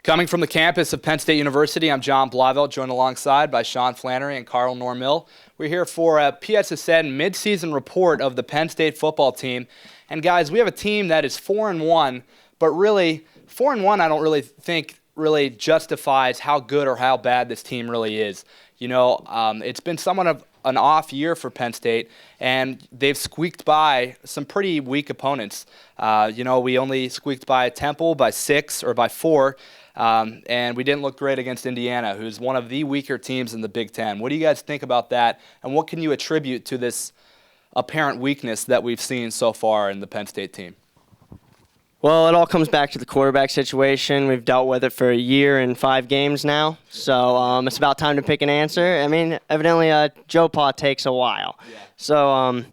Coming from the campus of Penn State University, I'm John Blauvelt, joined alongside by Sean Flannery and Carl Normill. We're here for a pssn midseason report of the Penn State football team. And guys, we have a team that is 4-1, but really 4-1 I don't really think really justifies how good or how bad this team really is. You know, it's been somewhat of an off year for Penn State, and they've squeaked by some pretty weak opponents. We only squeaked by Temple by 6 or by 4. And we didn't look great against Indiana, who's one of the weaker teams in the Big Ten. What do you guys think about that, and what can you attribute to this apparent weakness that we've seen so far in the Penn State team? Well, it all comes back to the quarterback situation. We've dealt with it for a year and 5 games now, so it's about time to pick an answer. I mean, evidently, Joe Pa takes a while. Yeah. So,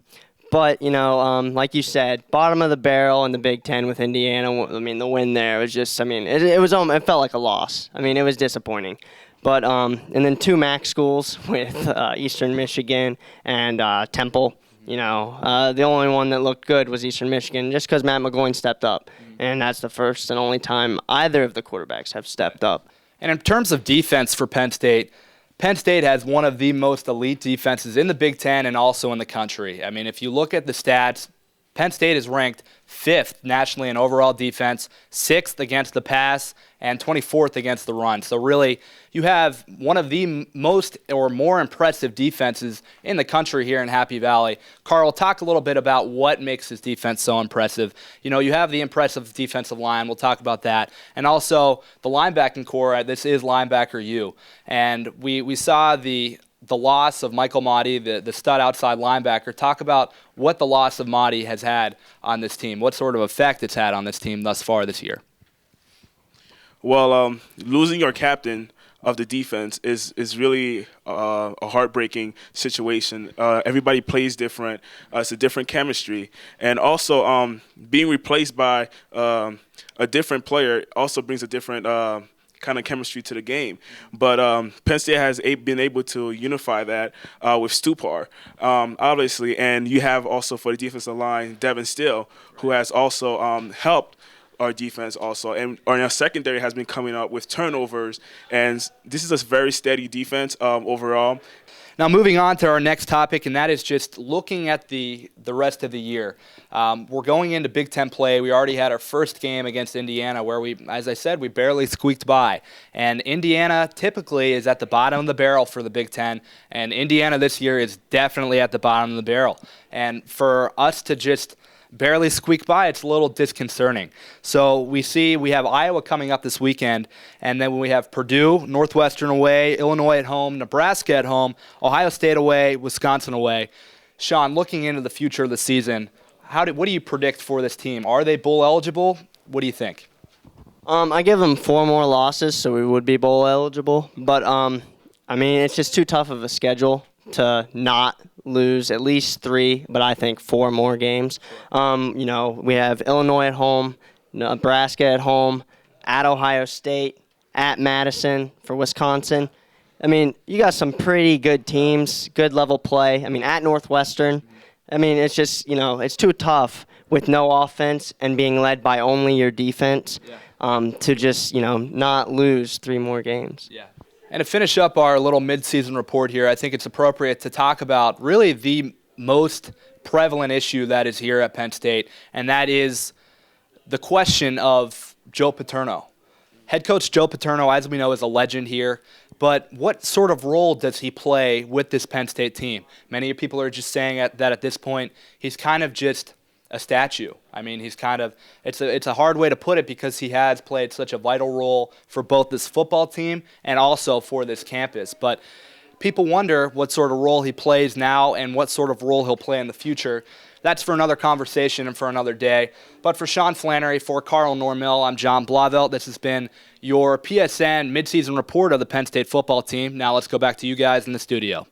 but, like you said, bottom of the barrel in the Big Ten with Indiana. I mean, the win there was just, it felt like a loss. I mean, it was disappointing. But, and then 2 MAC schools with Eastern Michigan and Temple. The only one that looked good was Eastern Michigan just because Matt McGloin stepped up. And that's the first and only time either of the quarterbacks have stepped up. And in terms of defense for Penn State has one of the most elite defenses in the Big Ten and also in the country. I mean, if you look at the stats, Penn State is ranked 5th nationally in overall defense, 6th against the pass, and 24th against the run. So really, you have one of the most or more impressive defenses in the country here in Happy Valley. Carl, talk a little bit about what makes this defense so impressive. You have the impressive defensive line. We'll talk about that. And also the linebacking core. This is linebacker U. And we saw the loss of Michael Mahdi, the stud outside linebacker. Talk about what the loss of Mahdi has had on this team, what sort of effect it's had on this team thus far this year. Well, losing your captain of the defense is really a heartbreaking situation. Everybody plays different. It's a different chemistry. And also being replaced by a different player also brings a different kind of chemistry to the game. But Penn State has been able to unify that with Stupar, obviously. And you have also for the defensive line, Devin Steele, who has also helped our defense also. And our secondary has been coming up with turnovers. And this is a very steady defense overall. Now moving on to our next topic, and that is just looking at the rest of the year. We're going into Big Ten play. We already had our first game against Indiana where as I said, we barely squeaked by. And Indiana typically is at the bottom of the barrel for the Big Ten, and Indiana this year is definitely at the bottom of the barrel. And for us to just barely squeak by, it's a little disconcerting. So we have Iowa coming up this weekend, and then we have Purdue, Northwestern away, Illinois at home, Nebraska at home, Ohio State away, Wisconsin away. Sean, looking into the future of the season, what do you predict for this team? Are they bowl eligible? What do you think? I give them 4 more losses, so we would be bowl eligible. But, it's just too tough of a schedule to not lose at least 3, but I think 4 more games. We have Illinois at home, Nebraska at home, at Ohio State, at Madison for Wisconsin. You got some pretty good teams, good level play. At Northwestern. It's just, it's too tough with no offense and being led by only your defense to just, not lose 3 more games. Yeah. And to finish up our little midseason report here, I think it's appropriate to talk about really the most prevalent issue that is here at Penn State, and that is the question of Joe Paterno. Head coach Joe Paterno, as we know, is a legend here, but what sort of role does he play with this Penn State team? Many people are just saying that at this point he's kind of just a statue. He's kind of, it's a hard way to put it because he has played such a vital role for both this football team and also for this campus. But people wonder what sort of role he plays now and what sort of role he'll play in the future. That's for another conversation and for another day. But for Sean Flannery, for Carl Normill, I'm John Blauvelt. This has been your PSN midseason report of the Penn State football team. Now let's go back to you guys in the studio.